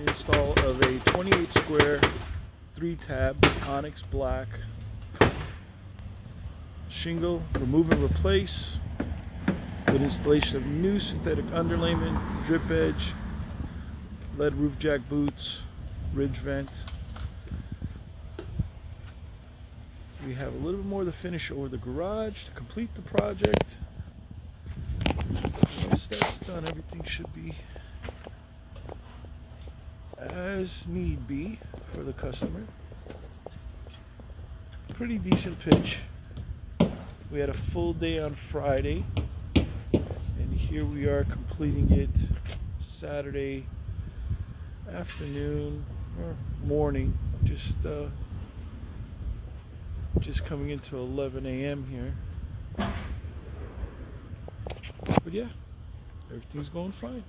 install of a 28 square 3-tab onyx black shingle, remove and replace, with installation of new synthetic underlayment, drip edge, lead roof jack boots, ridge vent. We have a little bit more to finish over the garage to complete the project. Once that's done, everything should be as need be for the customer. Pretty decent pitch. We had a full day on Friday, and here we are completing it Saturday afternoon or morning, just coming into 11 a.m. here. But yeah, everything's going fine.